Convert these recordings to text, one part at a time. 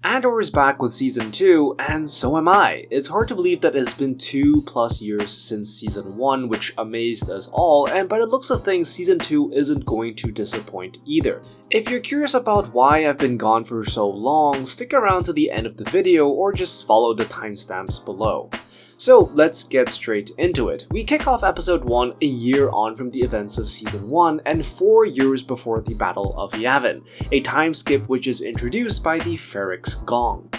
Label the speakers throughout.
Speaker 1: Andor is back with Season 2, and so am I. It's hard to believe that it's been 2+ years since Season 1, which amazed us all, and by the looks of things, Season 2 isn't going to disappoint either. If you're curious about why I've been gone for so long, stick around to the end of the video or just follow the timestamps below. So let's get straight into it. We kick off episode 1 a year on from the events of season 1 and 4 years before the Battle of Yavin, a time skip which is introduced by the Ferrix Gong.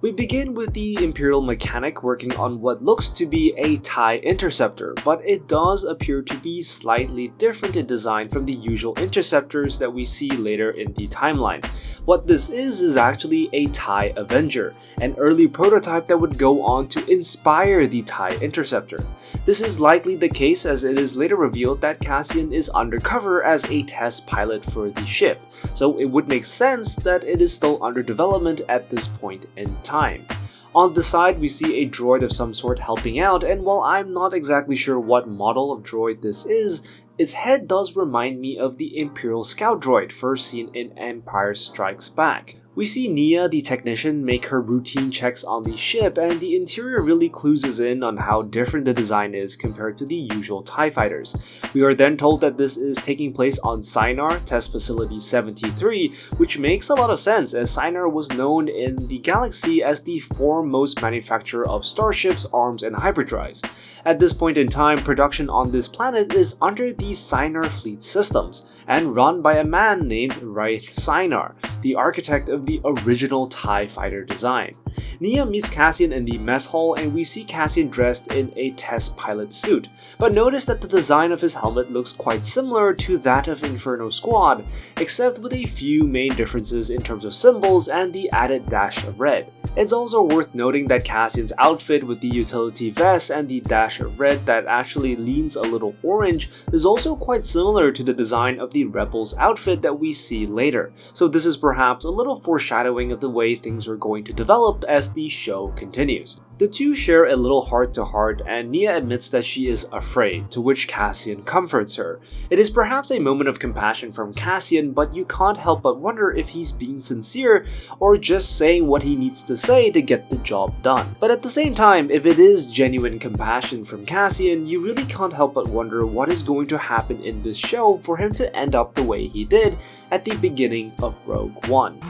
Speaker 1: We begin with the Imperial mechanic working on what looks to be a TIE interceptor, but it does appear to be slightly different in design from the usual interceptors that we see later in the timeline. What this is actually a TIE Avenger, an early prototype that would go on to inspire the TIE interceptor. This is likely the case as it is later revealed that Cassian is undercover as a test pilot for the ship, so it would make sense that it is still under development at this point in time. On the side, we see a droid of some sort helping out, and while I'm not exactly sure what model of droid this is, its head does remind me of the Imperial Scout droid first seen in Empire Strikes Back. We see Nia, the technician, make her routine checks on the ship, and the interior really clues us in on how different the design is compared to the usual TIE fighters. We are then told that this is taking place on Sinar Test Facility 73, which makes a lot of sense as Sinar was known in the galaxy as the foremost manufacturer of starships, arms, and hyperdrives. At this point in time, production on this planet is under the Sinar Fleet Systems, and run by a man named Raith Sinar, the architect of the original TIE fighter design. Nia meets Cassian in the mess hall, and we see Cassian dressed in a test pilot suit, but notice that the design of his helmet looks quite similar to that of Inferno Squad, except with a few main differences in terms of symbols and the added dash of red. It's also worth noting that Cassian's outfit with the utility vest and the dash of red that actually leans a little orange is also quite similar to the design of the Rebels outfit that we see later, so this is perhaps a little foreshadowing of the way things are going to develop as the show continues. The two share a little heart-to-heart, and Nia admits that she is afraid, to which Cassian comforts her. It is perhaps a moment of compassion from Cassian, but you can't help but wonder if he's being sincere or just saying what he needs to say to get the job done. But at the same time, if it is genuine compassion from Cassian, you really can't help but wonder what is going to happen in this show for him to end up the way he did at the beginning of Rogue One.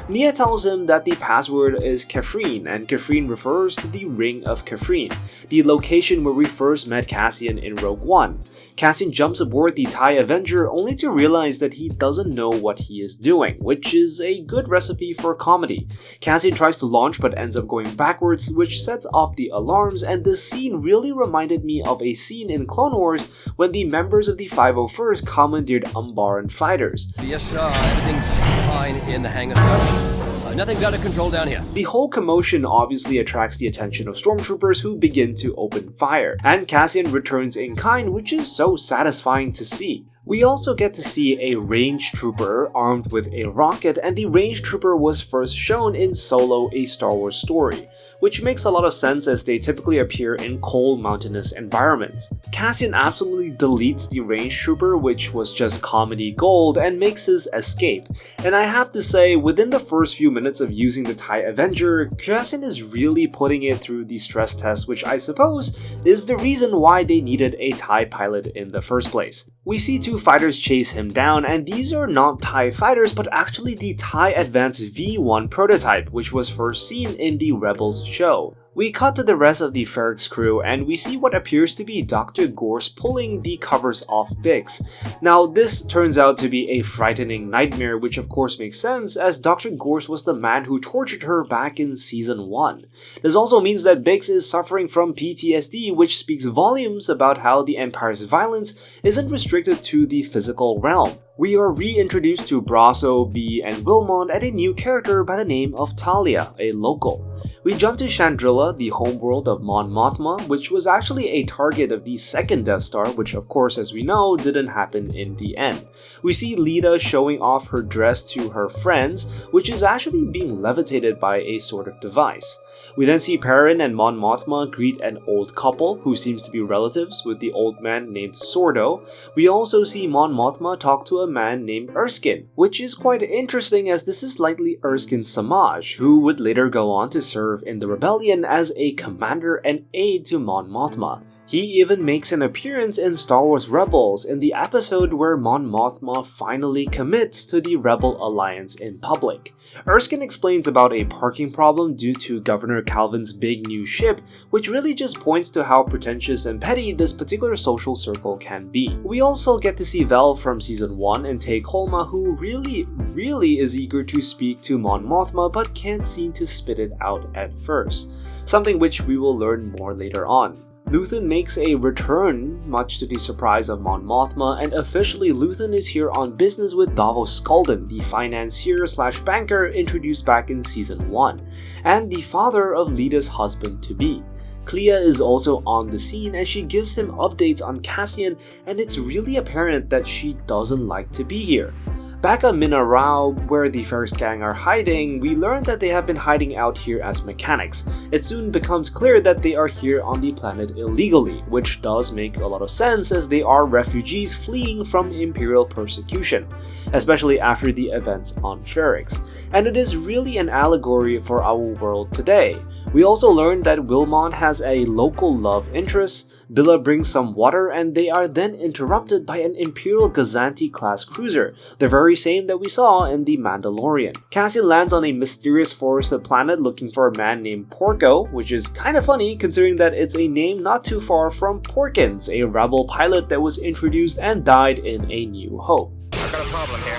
Speaker 1: Nia tells him that the password is Kafrene, and Kafrene refers to the Ring of Kafrene, the location where we first met Cassian in Rogue One. Cassian jumps aboard the TIE Avenger only to realize that he doesn't know what he is doing, which is a good recipe for comedy. Cassian tries to launch but ends up going backwards, which sets off the alarms, and this scene really reminded me of a scene in Clone Wars when the members of the 501st commandeered Umbaran fighters.
Speaker 2: Yes, sir. Everything's fine in the hangar, sir. Nothing's out of control down here.
Speaker 1: The whole commotion obviously attracts the attention of stormtroopers who begin to open fire, and Cassian returns in kind, which is so satisfying to see. We also get to see a range trooper armed with a rocket, and the range trooper was first shown in Solo: A Star Wars Story, which makes a lot of sense as they typically appear in cold mountainous environments. Cassian absolutely deletes the range trooper, which was just comedy gold, and makes his escape. And I have to say, within the first few minutes of using the TIE Avenger, Cassian is really putting it through the stress test, which I suppose is the reason why they needed a TIE pilot in the first place. We see two fighters chase him down, and these are not TIE fighters but actually the TIE Advance V1 prototype, which was first seen in the Rebels show. We cut to the rest of the Ferrix crew, and we see what appears to be Dr. Gorse pulling the covers off Bix. Now, this turns out to be a frightening nightmare, which of course makes sense as Dr. Gorse was the man who tortured her back in Season 1. This also means that Bix is suffering from PTSD, which speaks volumes about how the Empire's violence isn't restricted to the physical realm. We are reintroduced to Brasso, Bee, and Wilmot and a new character by the name of Talia, a local. We jump to Chandrila, the homeworld of Mon Mothma, which was actually a target of the second Death Star, which of course, as we know, didn't happen in the end. We see Lita showing off her dress to her friends, which is actually being levitated by a sort of device. We then see Perrin and Mon Mothma greet an old couple who seems to be relatives with the old man named Sordo. We also see Mon Mothma talk to a man named Erskine, which is quite interesting as this is likely Erskine Samaj, who would later go on to serve in the rebellion as a commander and aide to Mon Mothma. He even makes an appearance in Star Wars Rebels in the episode where Mon Mothma finally commits to the Rebel Alliance in public. Erskine explains about a parking problem due to Governor Calvin's big new ship, which really just points to how pretentious and petty this particular social circle can be. We also get to see Vel from Season 1 and Tay Kolma, who really is eager to speak to Mon Mothma but can't seem to spit it out at first, something which we will learn more later on. Luthen makes a return, much to the surprise of Mon Mothma, and officially Luthen is here on business with Davos Skulden, the financier/banker introduced back in Season 1, and the father of Leda's husband-to-be. Clea is also on the scene as she gives him updates on Cassian, and it's really apparent that she doesn't like to be here. Back on Minarao, where the first gang are hiding, we learn that they have been hiding out here as mechanics. It soon becomes clear that they are here on the planet illegally, which does make a lot of sense as they are refugees fleeing from Imperial persecution, especially after the events on Ferrix. And it is really an allegory for our world today. We also learned that Wilmot has a local love interest, Billa brings some water, and they are then interrupted by an Imperial Gazanti-class cruiser, the very same that we saw in The Mandalorian. Cassian lands on a mysterious forested planet looking for a man named Porco, which is kinda funny considering that it's a name not too far from Porkins, a rebel pilot that was introduced and died in A New Hope.
Speaker 3: I've got a problem here.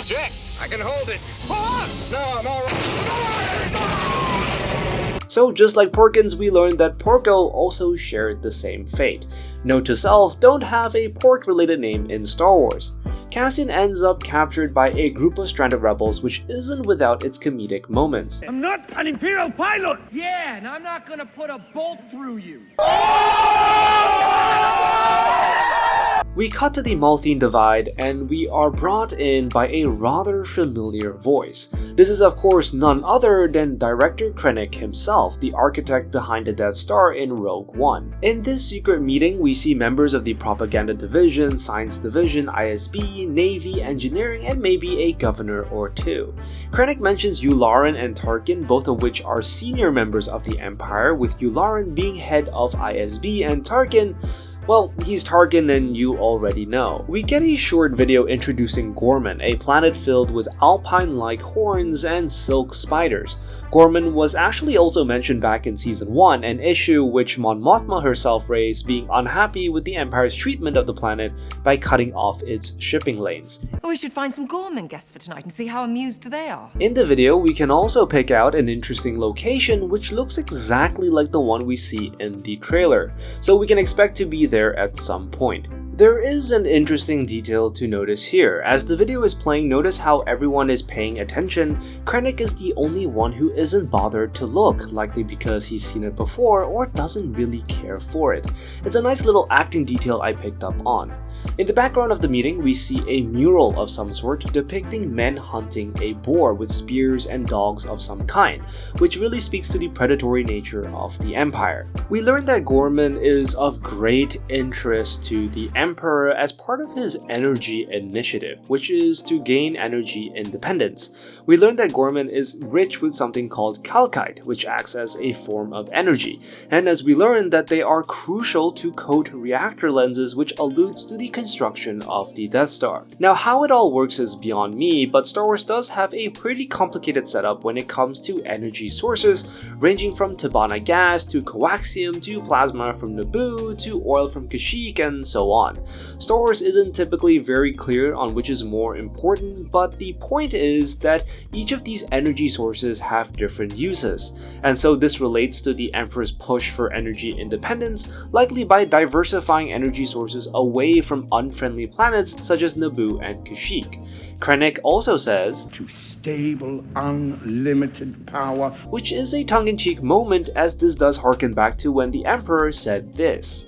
Speaker 3: Eject! I can hold it. No, I'm alright.
Speaker 1: So just like Porkins, we learned that Porco also shared the same fate. Note to self, don't have a pork-related name in Star Wars. Cassian ends up captured by a group of stranded rebels, which isn't without its comedic moments.
Speaker 4: I'm not an Imperial pilot!
Speaker 2: Yeah, and I'm not gonna put a bolt through you.
Speaker 1: We cut to the Malthine Divide, and we are brought in by a rather familiar voice. This is of course none other than Director Krennic himself, the architect behind the Death Star in Rogue One. In this secret meeting, we see members of the Propaganda Division, Science Division, ISB, Navy, Engineering, and maybe a governor or two. Krennic mentions Yularen and Tarkin, both of which are senior members of the Empire, with Yularen being head of ISB and Tarkin, well, he's Tarkin and you already know. We get a short video introducing Gorman, a planet filled with alpine-like horns and silk spiders. Gorman was actually also mentioned back in Season 1, an issue which Mon Mothma herself raised, being unhappy with the Empire's treatment of the planet by cutting off its shipping lanes.
Speaker 5: We should find some Gorman guests for tonight and see how amused they are.
Speaker 1: In the video, we can also pick out an interesting location which looks exactly like the one we see in the trailer, so we can expect to be there at some point. There is an interesting detail to notice here. As the video is playing, notice how everyone is paying attention. Krennic is the only one who isn't bothered to look, likely because he's seen it before or doesn't really care for it. It's a nice little acting detail I picked up on. In the background of the meeting, we see a mural of some sort depicting men hunting a boar with spears and dogs of some kind, which really speaks to the predatory nature of the Empire. We learn that Gorman is of great interest to the Emperor as part of his energy initiative, which is to gain energy independence. We learn that Gorman is rich with something called calcite, which acts as a form of energy, and as we learn that they are crucial to coat reactor lenses, which alludes to the construction of the Death Star. Now, how it all works is beyond me, but Star Wars does have a pretty complicated setup when it comes to energy sources, ranging from Tabana gas to coaxium to plasma from Naboo to oil from Kashyyyk and so on. Star Wars isn't typically very clear on which is more important, but the point is that each of these energy sources have different uses, and so this relates to the Emperor's push for energy independence, likely by diversifying energy sources away from unfriendly planets such as Naboo and Kashyyyk. Krennic also says,
Speaker 4: To stable, unlimited power.
Speaker 1: which is a tongue-in-cheek moment, as this does harken back to when the Emperor said this.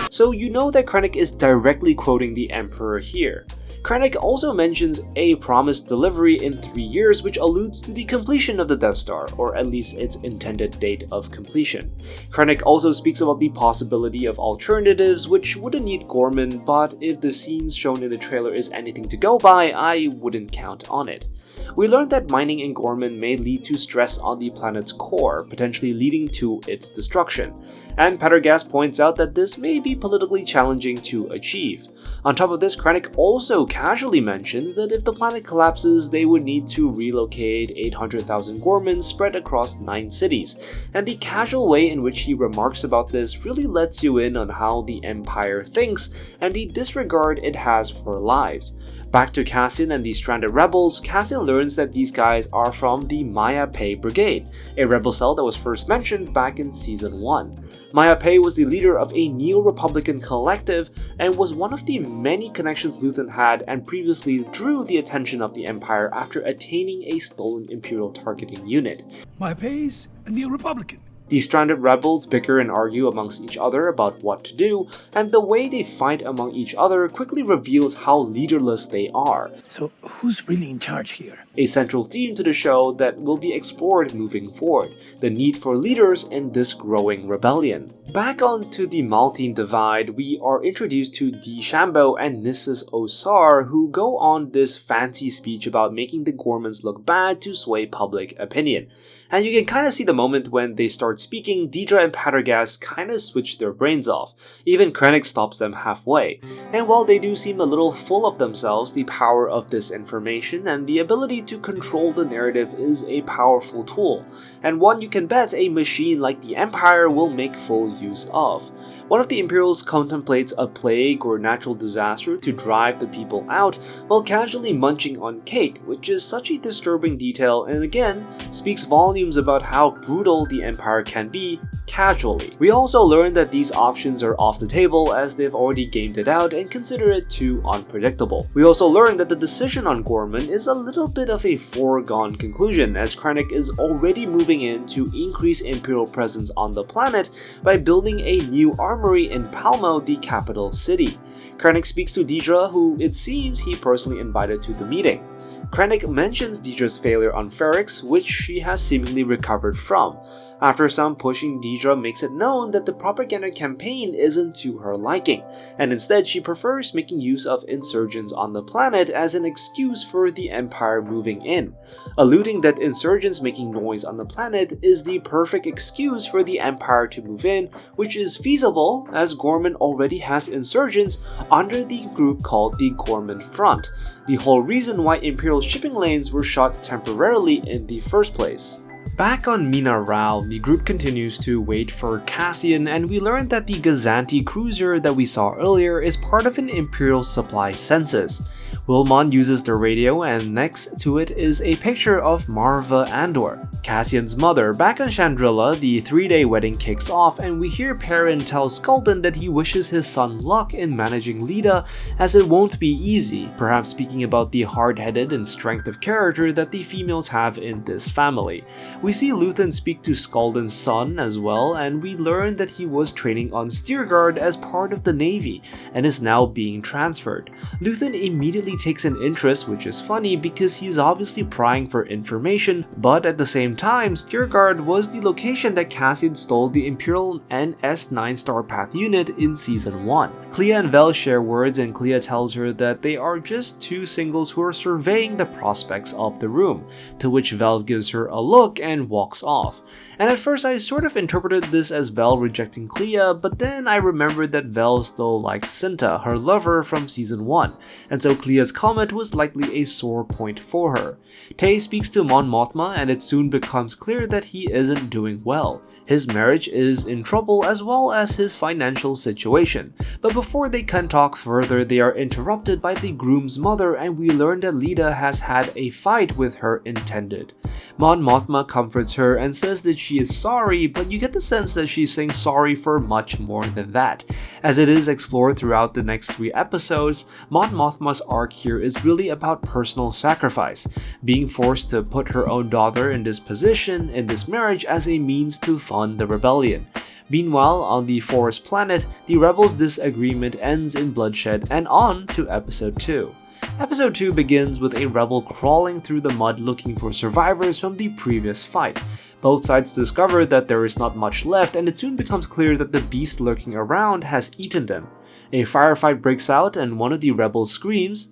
Speaker 1: So you know that Krennic is directly quoting the Emperor here. Krennic also mentions a promised delivery in 3 years, which alludes to the completion of the Death Star, or at least its intended date of completion. Krennic also speaks about the possibility of alternatives, which wouldn't need Gorman, but if the scenes shown in the trailer is anything to go by, I wouldn't count on it. We learned that mining in Gorman may lead to stress on the planet's core, potentially leading to its destruction, and Pendergast points out that this may be politically challenging to achieve. On top of this, Krennic also casually mentions that if the planet collapses, they would need to relocate 800,000 Gormans spread across 9 cities, and the casual way in which he remarks about this really lets you in on how the Empire thinks and the disregard it has for lives. Back to Cassian and the stranded rebels, Cassian learns that these guys are from the Maya Pei Brigade, a rebel cell that was first mentioned back in Season 1. Maya Pei was the leader of a neo-republican collective and was one of the many connections Luthen had and previously drew the attention of the Empire after attaining a stolen Imperial targeting unit.
Speaker 4: Maya Pei's a neo-republican.
Speaker 1: The stranded rebels bicker and argue amongst each other about what to do, and the way they fight among each other quickly reveals how leaderless they are.
Speaker 4: So who's really in charge here?
Speaker 1: A central theme to the show that will be explored moving forward, the need for leaders in this growing rebellion. Back onto the Maltine Divide, we are introduced to Di Shambo and Nissus Osar, who go on this fancy speech about making the Gormans look bad to sway public opinion. And you can kind of see the moment when they start speaking, Dedra and Pendergast kind of switch their brains off. Even Krennic stops them halfway. And while they do seem a little full of themselves, the power of this information and the ability to control the narrative is a powerful tool, and one you can bet a machine like the Empire will make full use of. One of the Imperials contemplates a plague or natural disaster to drive the people out while casually munching on cake, which is such a disturbing detail and again speaks volumes about how brutal the Empire can be casually. We also learn that these options are off the table as they've already gamed it out and consider it too unpredictable. We also learn that the decision on Gorman is a little bit of a foregone conclusion as Krennic is already moving in to increase Imperial presence on the planet by building a new armory in Palmo, the capital city. Krennic speaks to Dedra, who it seems he personally invited to the meeting. Krennic mentions Dedra's failure on Ferrix, which she has seemingly recovered from. After some pushing, Dedra makes it known that the propaganda campaign isn't to her liking, and instead she prefers making use of insurgents on the planet as an excuse for the Empire moving in, alluding that insurgents making noise on the planet is the perfect excuse for the Empire to move in, which is feasible as Gorman already has insurgents under the group called the Gorman Front, the whole reason why Imperial shipping lanes were shut temporarily in the first place. Back on Mina Rao, the group continues to wait for Cassian, and we learn that the Gazanti cruiser that we saw earlier is part of an Imperial supply census. Wilmon uses the radio, and next to it is a picture of Marva Andor, Cassian's mother. Back on Chandrilla, the 3-day wedding kicks off, and we hear Perrin tell Skulldun that he wishes his son luck in managing Leda, as it won't be easy, perhaps speaking about the hard-headed and strength of character that the females have in this family. We see Luthen speak to Skulldun's son as well, and we learn that he was training on Steerguard as part of the Navy, and is now being transferred. Luthen immediately takes an interest, which is funny because he's obviously prying for information, but at the same time, Steerguard was the location that Cassian stole the Imperial NS9 Star Path unit in Season 1. Clea and Vel share words, and Clea tells her that they are just two singles who are surveying the prospects of the room, to which Vel gives her a look and walks off. And at first I sort of interpreted this as Vel rejecting Clea, but then I remembered that Vel still likes Cinta, her lover from Season 1, and so Clea's comment was likely a sore point for her. Tay speaks to Mon Mothma, and it soon becomes clear that he isn't doing well. His marriage is in trouble as well as his financial situation, but before they can talk further, they are interrupted by the groom's mother, and we learn that Leda has had a fight with her intended. Mon Mothma comforts her and says that she is sorry, but you get the sense that she's saying sorry for much more than that. As it is explored throughout the next 3 episodes, Mon Mothma's arc here is really about personal sacrifice, being forced to put her own daughter in this position, in this marriage, as a means to fund the rebellion. Meanwhile, on the Forest planet, the rebels' disagreement ends in bloodshed, and on to episode 2. Episode 2 begins with a rebel crawling through the mud looking for survivors from the previous fight. Both sides discover that there is not much left, and it soon becomes clear that the beast lurking around has eaten them. A firefight breaks out and one of the rebels screams,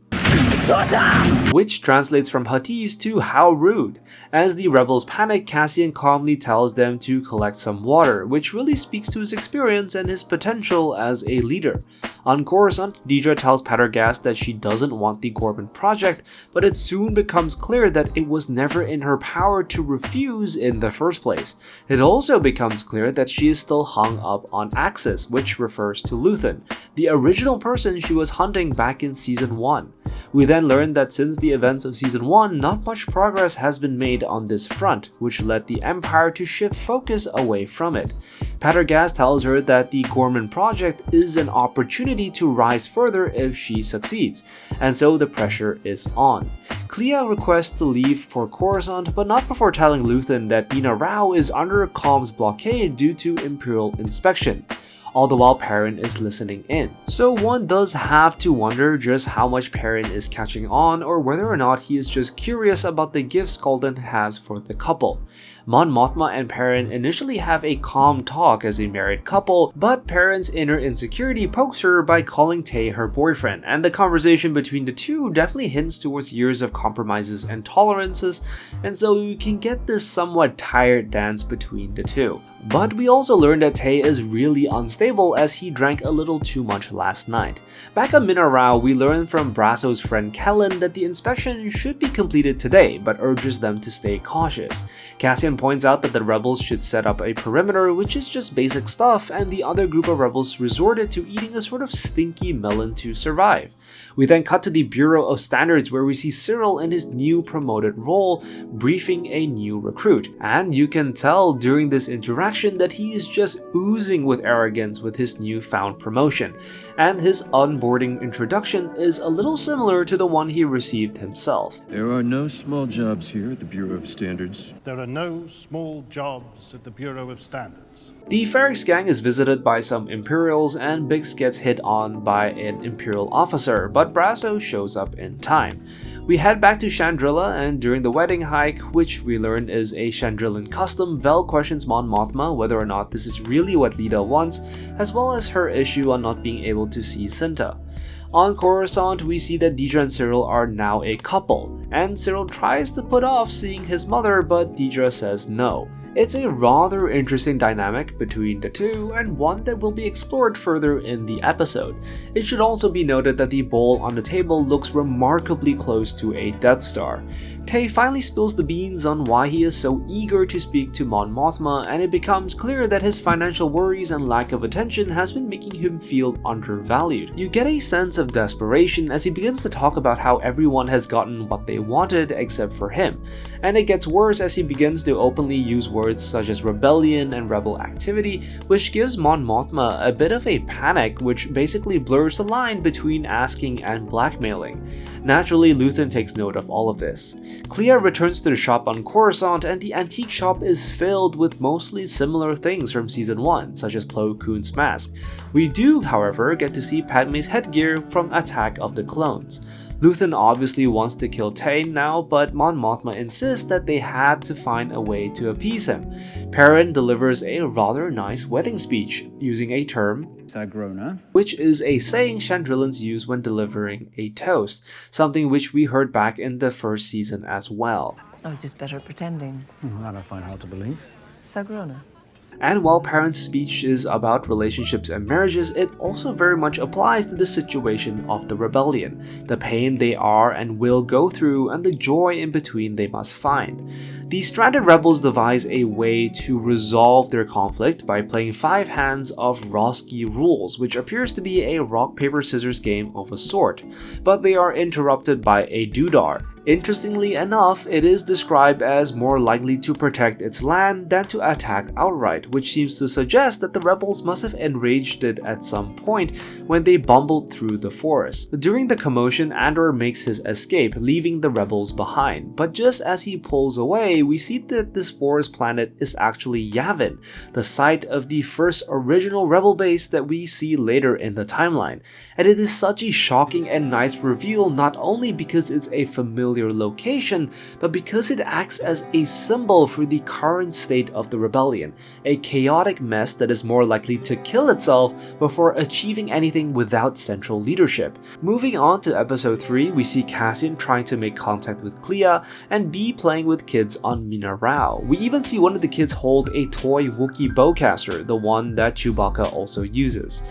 Speaker 1: which translates from Huttese to "how rude." As the rebels panic, Cassian calmly tells them to collect some water, which really speaks to his experience and his potential as a leader. On Coruscant, Dedra tells Pendergast that she doesn't want the Gorman project, but it soon becomes clear that it was never in her power to refuse in the first place. It also becomes clear that she is still hung up on Axis, which refers to Luthen, the original person she was hunting back in Season 1. We then learn that since the events of Season 1, not much progress has been made on this front, which led the Empire to shift focus away from it. Pendergast tells her that the Gorman project is an opportunity to rise further if she succeeds, and so the pressure is on. Clea requests to leave for Coruscant, but not before telling Luthen that Dina Rao is under a comms blockade due to Imperial inspection. All the while Perrin is listening in. So one does have to wonder just how much Perrin is catching on, or whether or not he is just curious about the gifts Golden has for the couple. Mon Mothma and Perrin initially have a calm talk as a married couple, but Perrin's inner insecurity pokes her by calling Tay her boyfriend, and the conversation between the two definitely hints towards years of compromises and tolerances, and so you can get this somewhat tired dance between the two. But we also learn that Tay is really unstable as he drank a little too much last night. Back on Minarao, we learn from Brasso's friend Kellen that the inspection should be completed today, but urges them to stay cautious. Cassian points out that the rebels should set up a perimeter, which is just basic stuff, and the other group of rebels resorted to eating a sort of stinky melon to survive. We then cut to the Bureau of Standards where we see Cyril in his new promoted role briefing a new recruit, and you can tell during this interaction that he is just oozing with arrogance with his newfound promotion, and his onboarding introduction is a little similar to the one he received himself.
Speaker 6: There are no small jobs here at the Bureau of Standards.
Speaker 7: There are no small jobs at the Bureau of Standards.
Speaker 1: The Ferrix gang is visited by some Imperials and Biggs gets hit on by an Imperial officer, but Brasso shows up in time. We head back to Chandrila, and during the wedding hike, which we learn is a Chandrilan custom, Vel questions Mon Mothma whether or not this is really what Lida wants, as well as her issue on not being able to see Cinta. On Coruscant, we see that Dedra and Cyril are now a couple, and Cyril tries to put off seeing his mother, but Dedra says no. It's a rather interesting dynamic between the two, and one that will be explored further in the episode. It should also be noted that the bowl on the table looks remarkably close to a Death Star. Tay finally spills the beans on why he is so eager to speak to Mon Mothma, and it becomes clear that his financial worries and lack of attention has been making him feel undervalued. You get a sense of desperation as he begins to talk about how everyone has gotten what they wanted except for him, and it gets worse as he begins to openly use words such as rebellion and rebel activity, which gives Mon Mothma a bit of a panic, which basically blurs the line between asking and blackmailing. Naturally, Luthen takes note of all of this. Clea returns to the shop on Coruscant, and the antique shop is filled with mostly similar things from Season 1, such as Plo Koon's mask. We do, however, get to see Padme's headgear from Attack of the Clones. Luthen obviously wants to kill Tay now, but Mon Mothma insists that they had to find a way to appease him. Perrin delivers a rather nice wedding speech, using a term,
Speaker 6: Sagrona,
Speaker 1: which is a saying Chandrilans use when delivering a toast, something which we heard back in the first season as well.
Speaker 5: I was just better at pretending.
Speaker 4: That I find hard to believe.
Speaker 5: Sagrona.
Speaker 1: And while Perrin's speech is about relationships and marriages, it also very much applies to the situation of the rebellion, the pain they are and will go through, and the joy in between they must find. The stranded rebels devise a way to resolve their conflict by playing 5 hands of Roski rules, which appears to be a rock paper scissors game of a sort, but they are interrupted by a Dudar, Interestingly enough, it is described as more likely to protect its land than to attack outright, which seems to suggest that the rebels must have enraged it at some point when they bumbled through the forest. During the commotion, Andor makes his escape, leaving the rebels behind, but just as he pulls away, we see that this forest planet is actually Yavin, the site of the first original rebel base that we see later in the timeline, and it is such a shocking and nice reveal not only because it's a familiar location, but because it acts as a symbol for the current state of the rebellion, a chaotic mess that is more likely to kill itself before achieving anything without central leadership. Moving on to episode 3, we see Cassian trying to make contact with Clea and Bee playing with kids on Mina Rao. We even see one of the kids hold a toy Wookiee bowcaster, the one that Chewbacca also uses.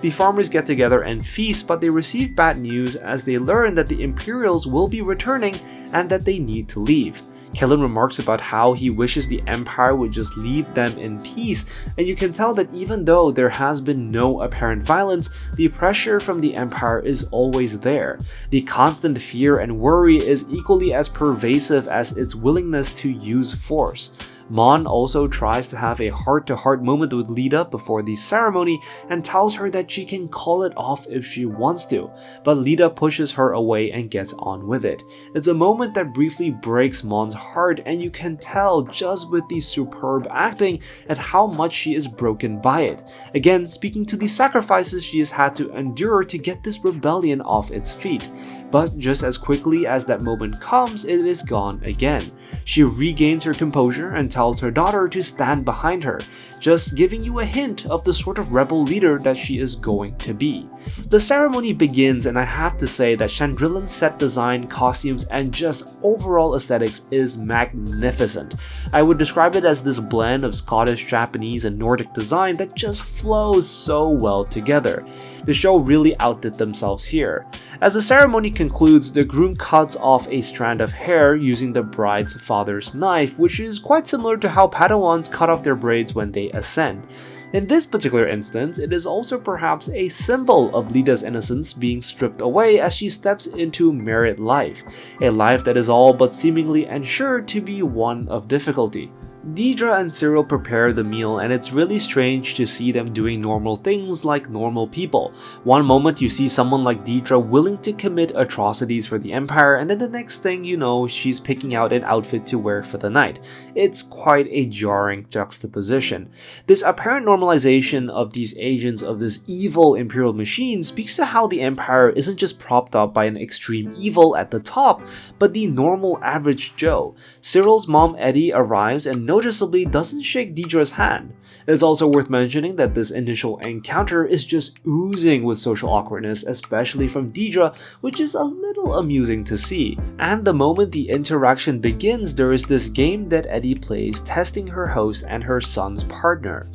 Speaker 1: The farmers get together and feast, but they receive bad news as they learn that the Imperials will be returning and that they need to leave. Kellen remarks about how he wishes the Empire would just leave them in peace, and you can tell that even though there has been no apparent violence, the pressure from the Empire is always there. The constant fear and worry is equally as pervasive as its willingness to use force. Mon also tries to have a heart-to-heart moment with Leda before the ceremony and tells her that she can call it off if she wants to, but Leda pushes her away and gets on with it. It's a moment that briefly breaks Mon's heart, and you can tell just with the superb acting at how much she is broken by it. Again, speaking to the sacrifices she has had to endure to get this rebellion off its feet. But just as quickly as that moment comes, it is gone again. She regains her composure and tells her daughter to stand behind her, just giving you a hint of the sort of rebel leader that she is going to be. The ceremony begins, and I have to say that Chandrilan's set design, costumes, and just overall aesthetics is magnificent. I would describe it as this blend of Scottish, Japanese, and Nordic design that just flows so well together. The show really outdid themselves here. As the ceremony concludes, the groom cuts off a strand of hair using the bride's father's knife, which is quite similar to how Padawans cut off their braids when they ascend. In this particular instance, it is also perhaps a symbol of Leda's innocence being stripped away as she steps into married life, a life that is all but seemingly ensured to be one of difficulty. Dedra and Cyril prepare the meal, and it's really strange to see them doing normal things like normal people. One moment you see someone like Dedra willing to commit atrocities for the Empire, and then the next thing you know, she's picking out an outfit to wear for the night. It's quite a jarring juxtaposition. This apparent normalization of these agents of this evil Imperial machine speaks to how the Empire isn't just propped up by an extreme evil at the top, but the normal average Joe. Cyril's mom Eddie arrives and noticeably doesn't shake Dedra's hand. It's also worth mentioning that this initial encounter is just oozing with social awkwardness, especially from Dedra, which is a little amusing to see. And the moment the interaction begins, there is this game that Eddie plays testing her host and her son's partner.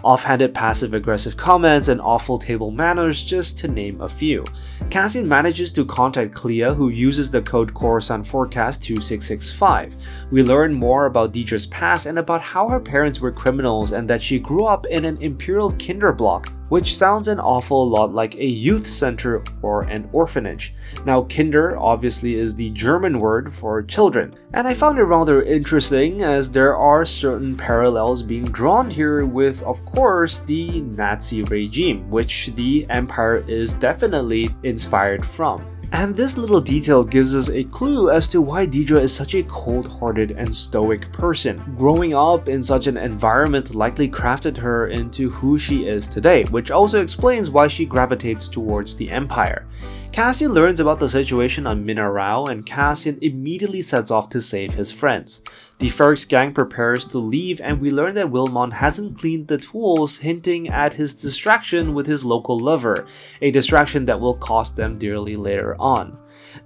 Speaker 1: Offhanded passive-aggressive comments and awful table manners, just to name a few. Cassian manages to contact Clea, who uses the code Coruscant Forecast 2665. We learn more about Dedra's past and about how her parents were criminals and that she grew up in an Imperial Kinderblock, which sounds an awful lot like a youth center or an orphanage. Now, Kinder obviously is the German word for children, and I found it rather interesting as there are certain parallels being drawn here with, of course, the Nazi regime, which the Empire is definitely inspired from. And this little detail gives us a clue as to why Dedra is such a cold-hearted and stoic person. Growing up in such an environment likely crafted her into who she is today, which also explains why she gravitates towards the Empire. Cassian learns about the situation on Mina Rao, and Cassian immediately sets off to save his friends. The Ferrix gang prepares to leave, and we learn that Wilmon hasn't cleaned the tools, hinting at his distraction with his local lover, a distraction that will cost them dearly later on.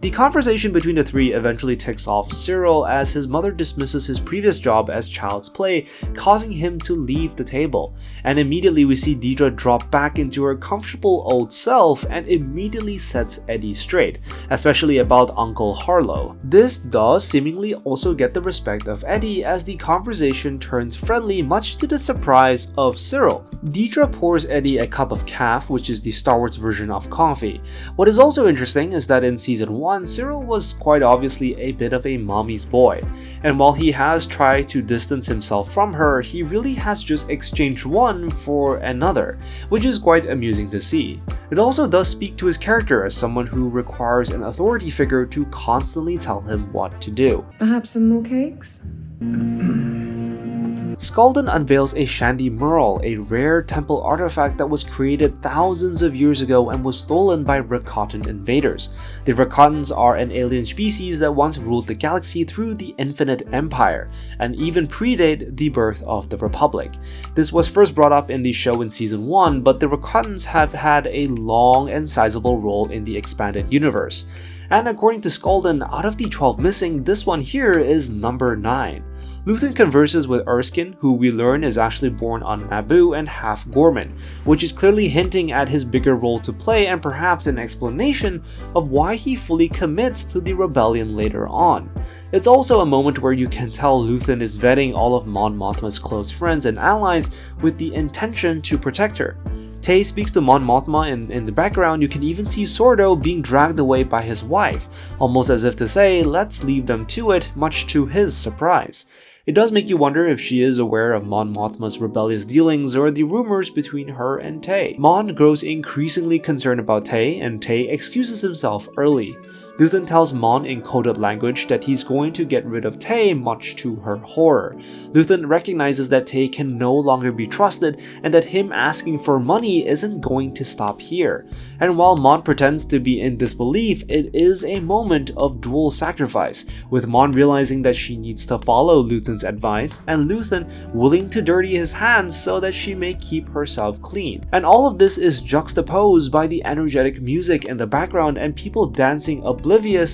Speaker 1: The conversation between the three eventually ticks off Cyril as his mother dismisses his previous job as child's play, causing him to leave the table. And immediately we see Dedra drop back into her comfortable old self and immediately sets Eddie straight, especially about Uncle Harlow. This does seemingly also get the respect of Eddie as the conversation turns friendly, much to the surprise of Cyril. Dedra pours Eddie a cup of caf, which is the Star Wars version of coffee. What is also interesting is that in season 1, Cyril was quite obviously a bit of a mommy's boy, and while he has tried to distance himself from her, he really has just exchanged one for another, which is quite amusing to see. It also does speak to his character as someone who requires an authority figure to constantly tell him what to do.
Speaker 8: Perhaps some more cakes?
Speaker 1: Skalden unveils a Shandy Merle, a rare temple artifact that was created thousands of years ago and was stolen by Rakatan invaders. The Rakatans are an alien species that once ruled the galaxy through the Infinite Empire, and even predate the birth of the Republic. This was first brought up in the show in season 1, but the Rakatans have had a long and sizable role in the expanded universe. And according to Skalden, out of the 12 missing, this one here is number 9. Luthen converses with Erskine, who we learn is actually born on Naboo and half Gorman, which is clearly hinting at his bigger role to play and perhaps an explanation of why he fully commits to the rebellion later on. It's also a moment where you can tell Luthen is vetting all of Mon Mothma's close friends and allies with the intention to protect her. Tay speaks to Mon Mothma and in the background you can even see Sordo being dragged away by his wife, almost as if to say, let's leave them to it, much to his surprise. It does make you wonder if she is aware of Mon Mothma's rebellious dealings or the rumors between her and Tay. Mon grows increasingly concerned about Tay, and Tay excuses himself early. Luthen tells Mon in coded language that he's going to get rid of Tay, much to her horror. Luthen recognizes that Tay can no longer be trusted and that him asking for money isn't going to stop here. And while Mon pretends to be in disbelief, it is a moment of dual sacrifice, with Mon realizing that she needs to follow Luthen's advice and Luthen willing to dirty his hands so that she may keep herself clean. And all of this is juxtaposed by the energetic music in the background and people dancing oblivious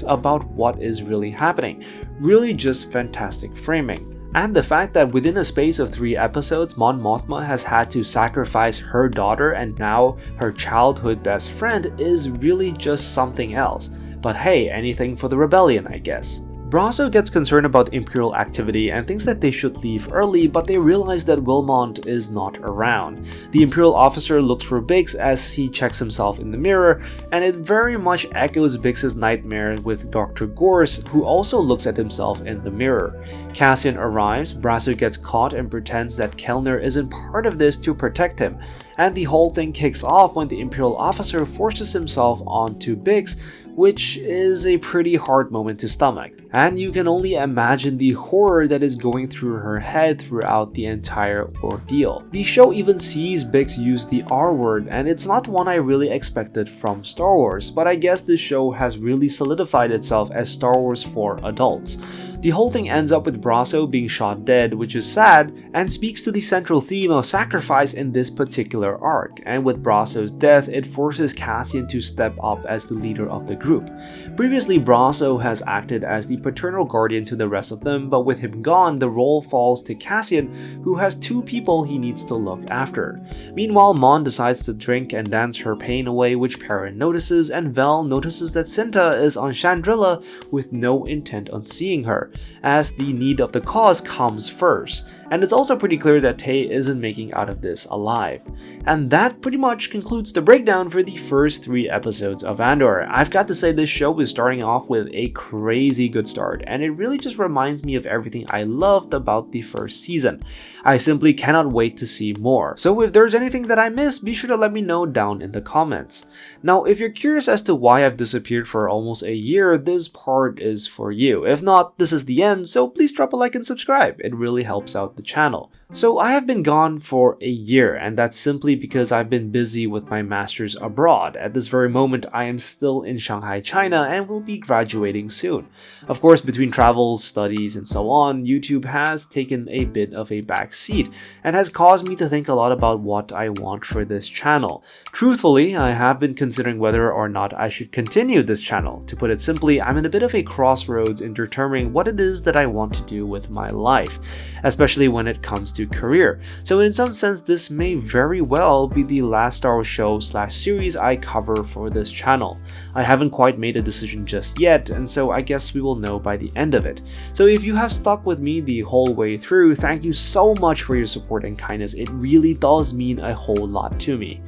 Speaker 1: about what is really happening. Really just fantastic framing. And the fact that within a space of 3 episodes, Mon Mothma has had to sacrifice her daughter and now her childhood best friend is really just something else. But hey, anything for the rebellion, I guess. Brasso gets concerned about Imperial activity and thinks that they should leave early, but they realize that Wilmont is not around. The Imperial officer looks for Biggs as he checks himself in the mirror, and it very much echoes Biggs' nightmare with Dr. Gorse, who also looks at himself in the mirror. Cassian arrives, Brasso gets caught and pretends that Kellner isn't part of this to protect him, and the whole thing kicks off when the Imperial officer forces himself onto Biggs, which is a pretty hard moment to stomach. And you can only imagine the horror that is going through her head throughout the entire ordeal. The show even sees Biggs use the R word, and it's not one I really expected from Star Wars, but I guess this show has really solidified itself as Star Wars for adults. The whole thing ends up with Brasso being shot dead, which is sad, and speaks to the central theme of sacrifice in this particular arc, and with Brasso's death, it forces Cassian to step up as the leader of the group. Previously, Brasso has acted as the paternal guardian to the rest of them, but with him gone, the role falls to Cassian, who has 2 people he needs to look after. Meanwhile, Mon decides to drink and dance her pain away, which Perrin notices, and Vel notices that Cinta is on Chandrilla with no intent on seeing her, as the need of the cause comes first. And it's also pretty clear that Tay isn't making out of this alive. And that pretty much concludes the breakdown for the first 3 episodes of Andor. I've got to say this show is starting off with a crazy good start, and it really just reminds me of everything I loved about the first season. I simply cannot wait to see more. So if there's anything that I missed, be sure to let me know down in the comments. Now, if you're curious as to why I've disappeared for almost a year, this part is for you. If not, this is the end, so please drop a like and subscribe. It really helps out the channel. So I have been gone for a year, and that's simply because I've been busy with my master's abroad. At this very moment, I am still in Shanghai, China, and will be graduating soon. Of course, between travels, studies, and so on, YouTube has taken a bit of a back seat, and has caused me to think a lot about what I want for this channel. Truthfully, I have been considering whether or not I should continue this channel. To put it simply, I'm in a bit of a crossroads in determining what it is that I want to do with my life, especially when it comes to career. So in some sense, this may very well be the last Star Wars show / series I cover for this channel. I haven't quite made a decision just yet, and so I guess we will know by the end of it. So if you have stuck with me the whole way through, thank you so much for your support and kindness. It really does mean a whole lot to me.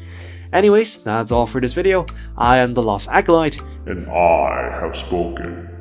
Speaker 1: Anyways, that's all for this video. I am the Lost Acolyte,
Speaker 8: and I have spoken.